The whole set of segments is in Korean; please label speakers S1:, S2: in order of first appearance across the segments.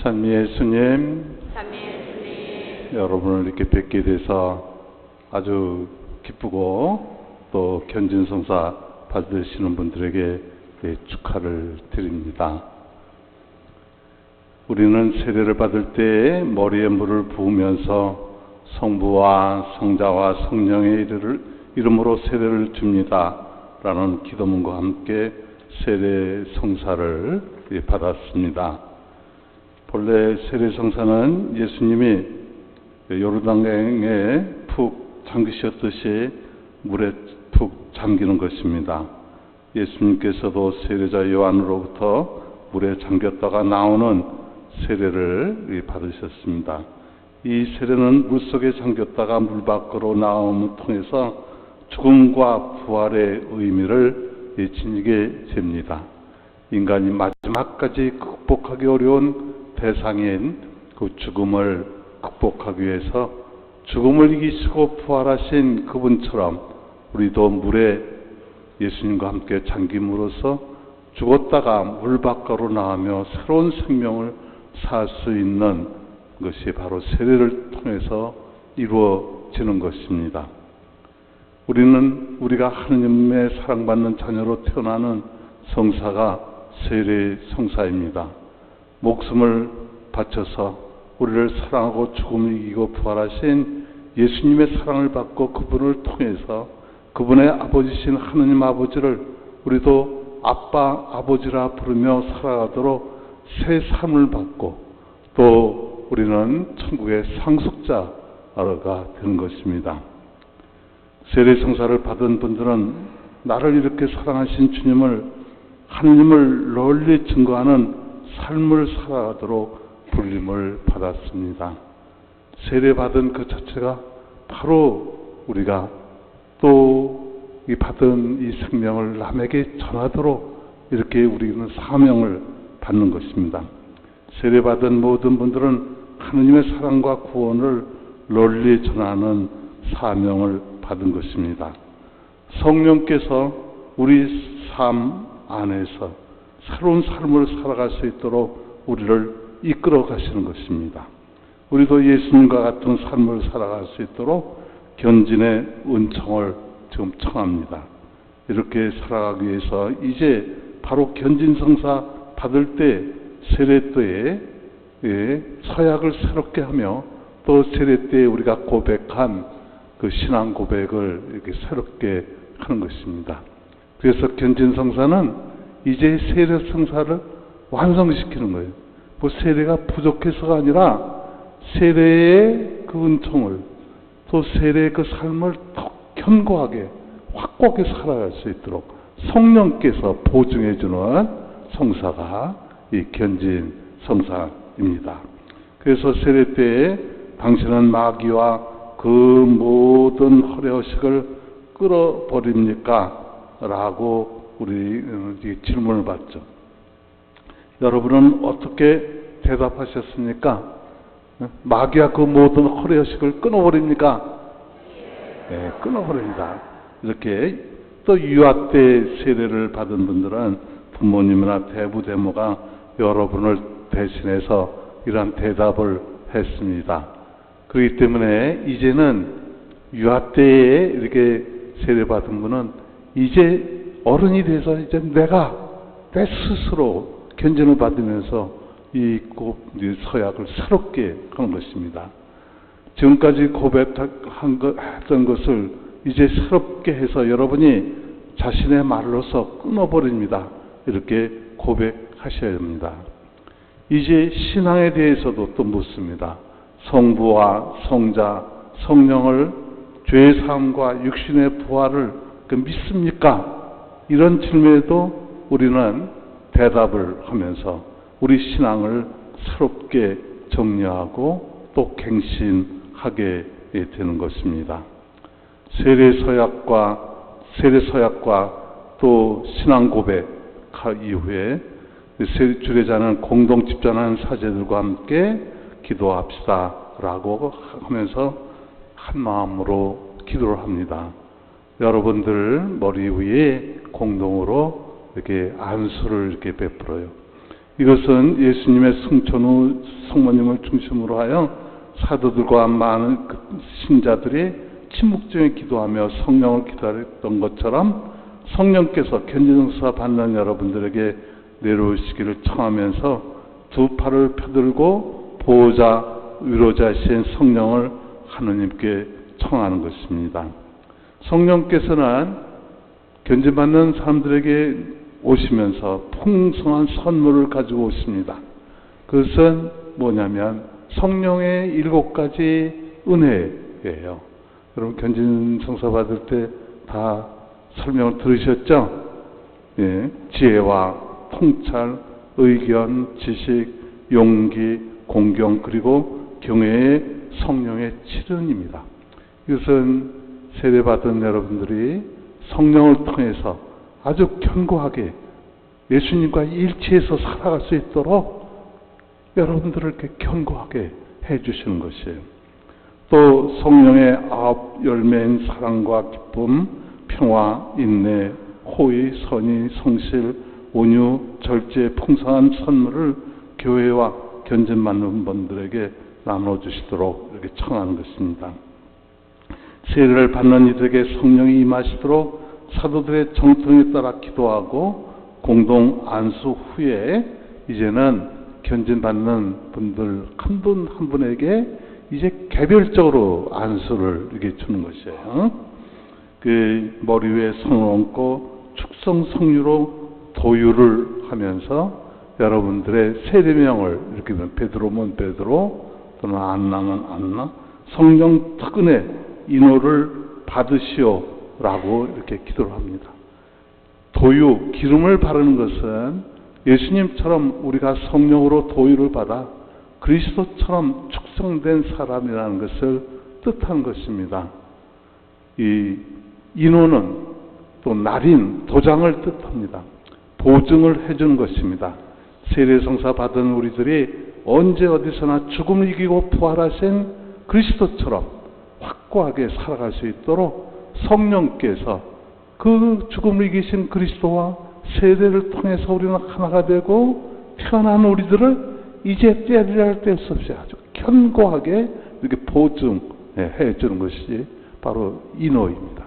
S1: 참 예수님,
S2: 예수님,
S1: 여러분을 이렇게 뵙게 돼서 아주 기쁘고 또 견진성사 받으시는 분들에게 축하를 드립니다. 우리는 세례를 받을 때 머리에 물을 부으면서 성부와 성자와 성령의 이름으로 세례를 줍니다 라는 기도문과 함께 세례 성사를 받았습니다. 본래 세례 성사는 예수님이 요르단강에 푹 잠기셨듯이 물에 푹 잠기는 것입니다. 예수님께서도 세례자 요한으로부터 물에 잠겼다가 나오는 세례를 받으셨습니다. 이 세례는 물속에 잠겼다가 물 밖으로 나옴을 통해서 죽음과 부활의 의미를 지니게 됩니다. 인간이 마지막까지 극복하기 어려운 대상인 그 죽음을 극복하기 위해서 죽음을 이기시고 부활하신 그분처럼 우리도 물에 예수님과 함께 잠김으로써 죽었다가 물 밖으로 나오며 새로운 생명을 살 수 있는 것이 바로 세례를 통해서 이루어지는 것입니다. 우리는 우리가 하느님의 사랑받는 자녀로 태어나는 성사가 세례 성사입니다. 목숨을 바쳐서 우리를 사랑하고 죽음을 이기고 부활하신 예수님의 사랑을 받고 그분을 통해서 그분의 아버지신 하느님 아버지를 우리도 아빠 아버지라 부르며 살아가도록 새 삶을 받고 또 우리는 천국의 상속자가 되는 것입니다. 세례 성사를 받은 분들은 나를 이렇게 사랑하신 주님을 하느님을 널리 증거하는 삶을 살아가도록 불림을 받았습니다. 세례 받은 그 자체가 바로 우리가 또 이 받은 이 생명을 남에게 전하도록 이렇게 우리는 사명을 받는 것입니다. 세례 받은 모든 분들은 하느님의 사랑과 구원을 널리 전하는 사명을 받은 것입니다. 성령께서 우리 삶 안에서 새로운 삶을 살아갈 수 있도록 우리를 이끌어 가시는 것입니다. 우리도 예수님과 같은 삶을 살아갈 수 있도록 견진의 은총을 지금 청합니다. 이렇게 살아가기 위해서 이제 바로 견진성사 받을 때 세례 때에 서약을 새롭게 하며 또 세례 때에 우리가 고백한 그 신앙 고백을 이렇게 새롭게 하는 것입니다. 그래서 견진성사는 이제 세례 성사를 완성시키는 거예요. 뭐 세례가 부족해서가 아니라 세례의 그 은총을 또 세례의 그 삶을 더 견고하게 확고하게 살아갈 수 있도록 성령께서 보증해 주는 성사가 이 견진 성사입니다. 그래서 세례 때에 당신은 마귀와 그 모든 허례허식을 끌어버립니까? 라고 우리 질문을 받죠. 여러분은 어떻게 대답하셨습니까? 마귀와 그 모든 허례허식을 끊어버립니까? 네, 끊어버립니다. 이렇게 또 유아 때 세례를 받은 분들은 부모님이나 대부대모가 여러분을 대신해서 이러한 대답을 했습니다. 그렇기 때문에 이제는 유아 때에 이렇게 세례받은 분은 이제 어른이 돼서 이제 내가 내 스스로 견진을 받으면서 이 서약을 새롭게 하는 것입니다. 지금까지 고백했던 것을 이제 새롭게 해서 여러분이 자신의 말로서 끊어버립니다. 이렇게 고백하셔야 합니다. 이제 신앙에 대해서도 또 묻습니다. 성부와 성자, 성령을 죄의 사함과 육신의 부활을 믿습니까? 이런 질문에도 우리는 대답을 하면서 우리 신앙을 새롭게 정리하고 또 갱신하게 되는 것입니다. 세례 서약과 또 신앙 고백 이후에 주례자는 공동 집전하는 사제들과 함께 기도합시다 라고 하면서 한 마음으로 기도를 합니다. 여러분들 머리 위에 공동으로 이렇게 안수를 이렇게 베풀어요. 이것은 예수님의 승천 후 성모님을 중심으로 하여 사도들과 많은 신자들이 침묵중에 기도하며 성령을 기다렸던 것처럼 성령께서 견진성사 받는 여러분들에게 내려오시기를 청하면서 두 팔을 펴들고 보호자, 위로자이신 성령을 하느님께 청하는 것입니다. 성령께서는 견진받는 사람들에게 오시면서 풍성한 선물을 가지고 오십니다. 그것은 뭐냐면 성령의 7가지 은혜예요. 여러분 견진성사 받을 때 다 설명을 들으셨죠? 예, 지혜와 통찰, 의견, 지식, 용기, 공경, 그리고 경외의 성령의 7은입니다. 이것은 세례받은 여러분들이 성령을 통해서 아주 견고하게 예수님과 일치해서 살아갈 수 있도록 여러분들을 이렇게 견고하게 해주시는 것이에요. 또 성령의 9 열매인 사랑과 기쁨, 평화, 인내, 호의, 선의, 성실, 온유, 절제, 풍성한 선물을 교회와 견진받는 분들에게 나눠주시도록 이렇게 청하는 것입니다. 세례를 받는 이들에게 성령이 임하시도록 사도들의 정통에 따라 기도하고 공동 안수 후에 이제는 견진받는 분들 한 분 한 분에게 이제 개별적으로 안수를 이렇게 주는 것이에요. 그 머리 위에 손을 얹고 축성 성유로 도유를 하면서 여러분들의 세례명을 이렇게 베드로면 베드로 또는 안나면 안나 성령 특은의 인호를 받으시오라고 이렇게 기도를 합니다. 도유, 기름을 바르는 것은 예수님처럼 우리가 성령으로 도유를 받아 그리스도처럼 축성된 사람이라는 것을 뜻하는 것입니다. 이 인호는 또 날인, 도장을 뜻합니다. 보증을 해주는 것입니다. 세례성사 받은 우리들이 언제 어디서나 죽음을 이기고 부활하신 그리스도처럼 확고하게 살아갈 수 있도록 성령께서 그 죽음을 이기신 그리스도와 세례를 통해서 우리는 하나가 되고 태어난 우리들을 이제 떼리랄 뗄 수 없이 아주 견고하게 이렇게 보증해 주는 것이 바로 인호입니다.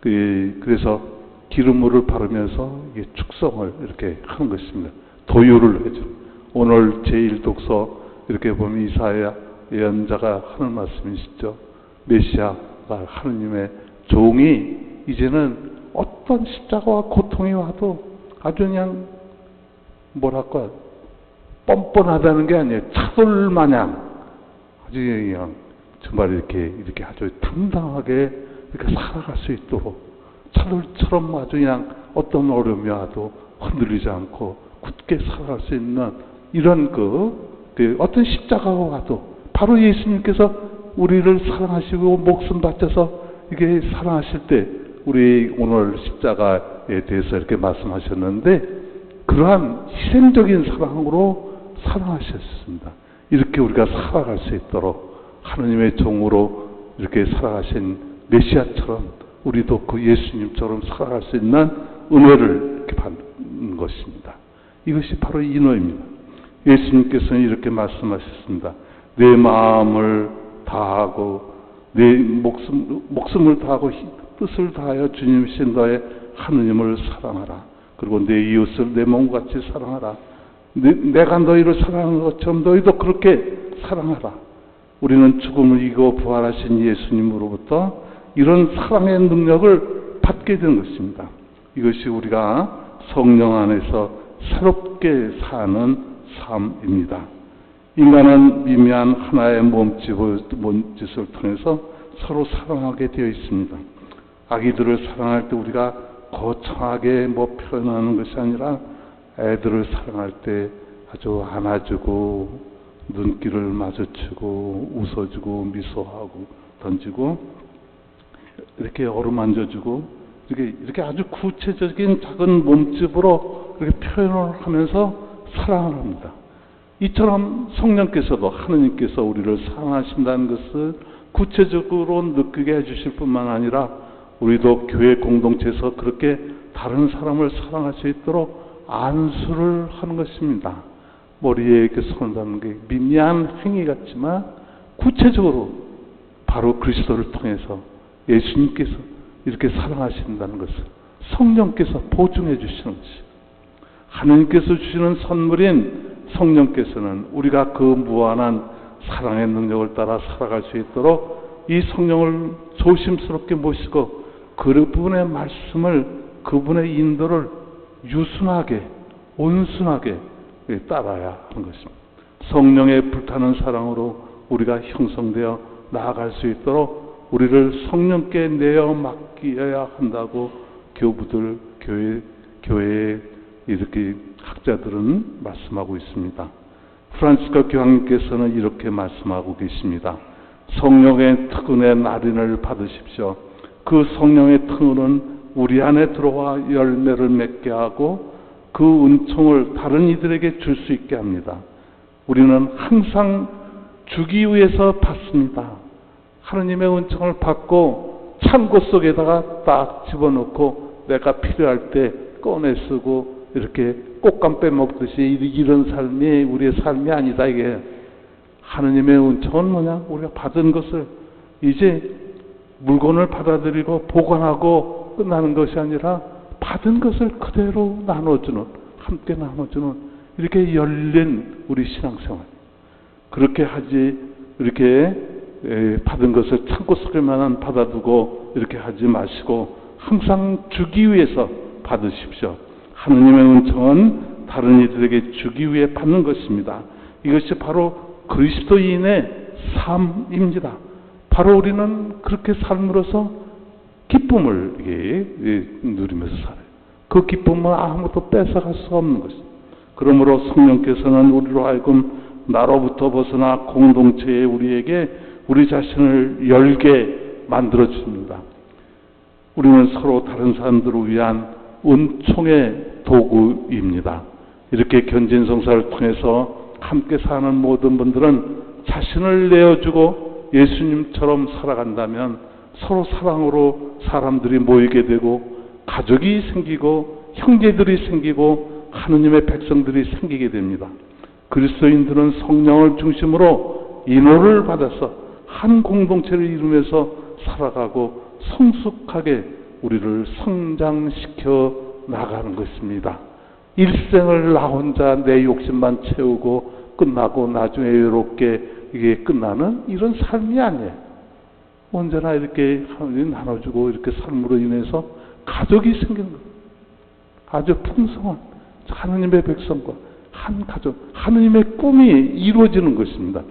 S1: 그래서 기름물을 바르면서 이게 축성을 이렇게 하는 것입니다. 도유를 해주는. 오늘 제1독서 이렇게 보면 이사야 예언자가 하는 말씀이시죠. 메시아가 하느님의 종이 이제는 어떤 십자가와 고통이 와도 아주 그냥 뭐랄까 뻔뻔하다는 게 아니에요. 차돌 마냥 아주 그냥 정말 이렇게 아주 당당하게 이렇게 살아갈 수 있도록 차돌처럼 아주 그냥 어떤 어려움이 와도 흔들리지 않고 굳게 살아갈 수 있는 이런 어떤 십자가가 와도 바로 예수님께서 우리를 사랑하시고 목숨 바쳐서 이게 사랑하실 때 우리 오늘 십자가에 대해서 이렇게 말씀하셨는데 그러한 희생적인 사랑으로 사랑하셨습니다. 이렇게 우리가 살아갈 수 있도록 하느님의 종으로 이렇게 살아가신 메시아처럼 우리도 그 예수님처럼 살아갈 수 있는 은혜를 이렇게 받는 것입니다. 이것이 바로 인호입니다. 예수님께서는 이렇게 말씀하셨습니다. 내 마음을 다하고 내 목숨을 다하고 뜻을 다하여 주님이신 너의 하느님을 사랑하라. 그리고 내 이웃을 내 몸같이 사랑하라. 내가 너희를 사랑하는 것처럼 너희도 그렇게 사랑하라. 우리는 죽음을 이기고 부활하신 예수님으로부터 이런 사랑의 능력을 받게 되는 것입니다. 이것이 우리가 성령 안에서 새롭게 사는 삶입니다. 인간은 미미한 하나의 몸짓을 통해서 서로 사랑하게 되어 있습니다. 아기들을 사랑할 때 우리가 거창하게 표현하는 것이 아니라 애들을 사랑할 때 아주 안아주고 눈길을 마주치고 웃어주고 미소하고 던지고 이렇게 어루만져주고 이렇게 아주 구체적인 작은 몸집으로 이렇게 표현을 하면서 사랑을 합니다. 이처럼 성령께서도 하느님께서 우리를 사랑하신다는 것을 구체적으로 느끼게 해주실 뿐만 아니라 우리도 교회 공동체에서 그렇게 다른 사람을 사랑할 수 있도록 안수를 하는 것입니다. 머리에 이렇게 손을 담는 게 미미한 행위 같지만 구체적으로 바로 그리스도를 통해서 예수님께서 이렇게 사랑하신다는 것을 성령께서 보증해 주시는 것이죠. 하느님께서 주시는 선물인 성령께서는 우리가 그 무한한 사랑의 능력을 따라 살아갈 수 있도록 이 성령을 조심스럽게 모시고 그분의 말씀을, 그분의 인도를 유순하게, 온순하게 따라야 하는 것입니다. 성령의 불타는 사랑으로 우리가 형성되어 나아갈 수 있도록 우리를 성령께 내어 맡겨야 한다고 교부들, 교회의 이렇게 학자들은 말씀하고 있습니다. 프란시스코 교황님께서는 이렇게 말씀하고 계십니다. 성령의 특은의 날인을 받으십시오. 그 성령의 특은은 우리 안에 들어와 열매를 맺게 하고 그 은총을 다른 이들에게 줄 수 있게 합니다. 우리는 항상 주기 위해서 받습니다. 하느님의 은총을 받고 창고 속에다가 딱 집어넣고 내가 필요할 때 꺼내 쓰고 이렇게 꽃감 빼먹듯이 이런 삶이 우리의 삶이 아니다. 이게 하느님의 은총은 뭐냐? 우리가 받은 것을 이제 물건을 받아들이고 보관하고 끝나는 것이 아니라 받은 것을 그대로 나눠주는, 함께 나눠주는 이렇게 열린 우리 신앙생활. 그렇게 하지, 이렇게 받은 것을 창고 속에만 받아두고 이렇게 하지 마시고 항상 주기 위해서 받으십시오. 하느님의 은총은 다른 이들에게 주기 위해 받는 것입니다. 이것이 바로 그리스도인의 삶입니다. 바로 우리는 그렇게 삶으로서 기쁨을 누리면서 살아요. 그 기쁨은 아무것도 뺏어갈 수가 없는 것입니다. 그러므로 성령께서는 우리로 하여금 나로부터 벗어나 공동체에 우리에게 우리 자신을 열게 만들어 줍니다. 우리는 서로 다른 사람들을 위한 은총의 도구입니다. 이렇게 견진성사를 통해서 함께 사는 모든 분들은 자신을 내어주고 예수님처럼 살아간다면 서로 사랑으로 사람들이 모이게 되고 가족이 생기고 형제들이 생기고 하느님의 백성들이 생기게 됩니다. 그리스도인들은 성령을 중심으로 인호를 받아서 한 공동체를 이루면서 살아가고 성숙하게 우리를 성장시켜 나가는 것입니다. 일생을 나 혼자 내 욕심만 채우고 끝나고 나중에 외롭게 이게 끝나는 이런 삶이 아니에요. 언제나 이렇게 하나님 나눠주고 이렇게 삶으로 인해서 가족이 생기는 거예요. 아주 풍성한 하느님의 백성과 한 가족, 하느님의 꿈이 이루어지는 것입니다.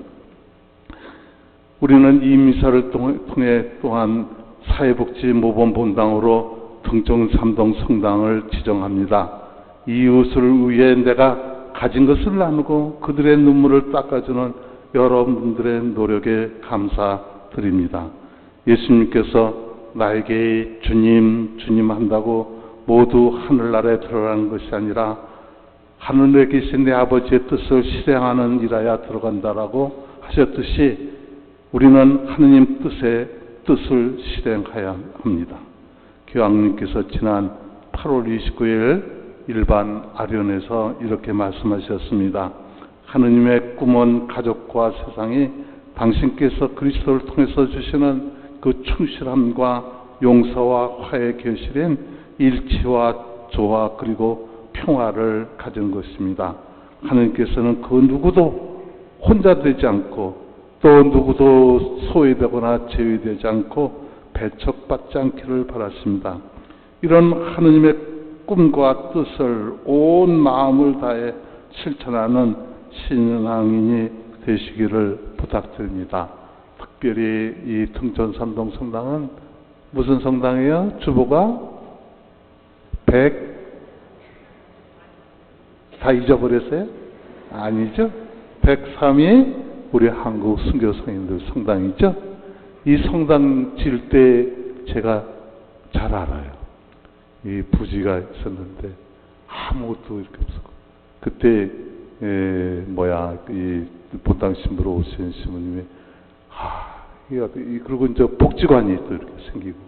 S1: 우리는 이 미사를 통해 또한 사회복지모범본당으로 등촌 삼동 성당을 지정합니다. 이웃을 위해 내가 가진 것을 나누고 그들의 눈물을 닦아주는 여러분들의 노력에 감사드립니다. 예수님께서 나에게 주님, 주님 한다고 모두 하늘나라에 들어가는 것이 아니라 하늘에 계신 내 아버지의 뜻을 실행하는 일하여 들어간다라고 하셨듯이 우리는 하느님 뜻을 실행해야 합니다. 교황님께서 지난 8월 29일 일반 아련에서 이렇게 말씀하셨습니다. 하느님의 꿈은 가족과 세상이 당신께서 그리스도를 통해서 주시는 그 충실함과 용서와 화해 결실인 일치와 조화 그리고 평화를 가진 것입니다. 하느님께서는 그 누구도 혼자 되지 않고 또 누구도 소외되거나 제외되지 않고 배척받지 않기를 바랐습니다. 이런 하느님의 꿈과 뜻을 온 마음을 다해 실천하는 신앙인이 되시기를 부탁드립니다. 특별히 이 등촌 삼동 성당은 무슨 성당이에요? 주보가 100 다 잊어버렸어요? 아니죠. 103이 우리 한국 순교 성인들 성당이죠. 이 성당 지을 때 제가 잘 알아요. 이 부지가 있었는데 아무것도 이렇게 없었고 그때 이 본당 신부로 오신 신부님이 그리고 이제 복지관이 또 이렇게 생기고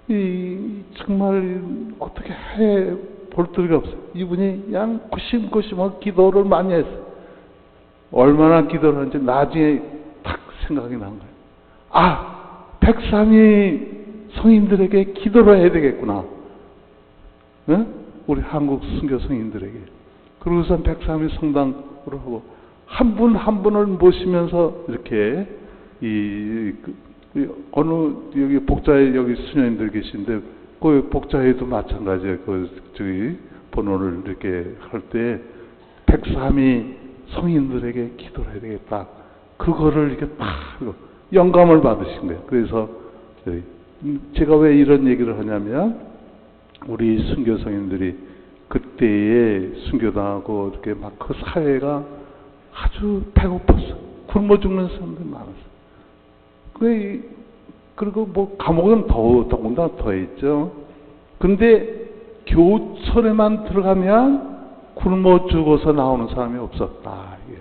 S1: 이 정말 어떻게 해 볼거리가 없어요. 이분이 그냥 고심고심하고 기도를 많이 했어요. 얼마나 기도를 하는지 나중에 딱 생각이 난 거예요. 아, 백삼위 성인들에게 기도를 해야 되겠구나. 응? 우리 한국 순교 성인들에게. 그러고선 백삼위 성당으로 하고 한 분 한 분을 모시면서 이렇게 어느 여기 복자에 여기 수녀님들 계신데 그 복자에도 마찬가지예요. 저기 번호를 이렇게 할 때 백삼위 성인들에게 기도를 해야 되겠다. 그거를 이렇게 딱 영감을 받으신 거예요. 그래서 제가 왜 이런 얘기를 하냐면 우리 순교 성인들이 그때에 순교당하고 이렇게 막 그 사회가 아주 배고팠어. 굶어 죽는 사람들이 많았어. 그리고 뭐 감옥은 더군다나 더했죠. 근데 교촌에만 들어가면 굶어 죽어서 나오는 사람이 없었다. 예.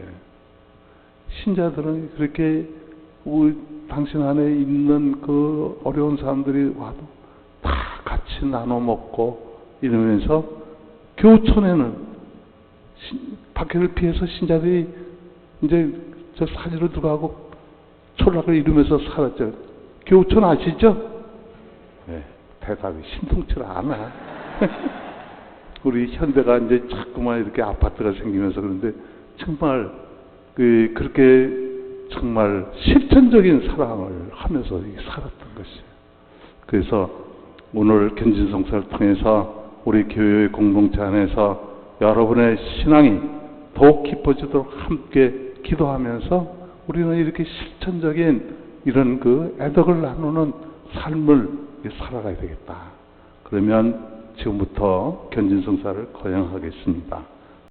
S1: 신자들은 그렇게 당신 안에 있는 그 어려운 사람들이 와도 다 같이 나눠 먹고 이러면서 교촌에는 박해를 피해서 신자들이 이제 저 사지로 들어가고 초락을 이루면서 살았죠. 교촌 아시죠? 네, 대답이 신통치가 않아. 우리 현대가 이제 자꾸만 이렇게 아파트가 생기면서 그런데 정말 그렇게 정말 실천적인 사랑을 하면서 살았던 것이에요. 그래서 오늘 견진성사를 통해서 우리 교회의 공동체 안에서 여러분의 신앙이 더욱 깊어지도록 함께 기도하면서 우리는 이렇게 실천적인 이런 애덕을 나누는 삶을 살아가야 되겠다. 그러면 지금부터 견진성사를 거행하겠습니다.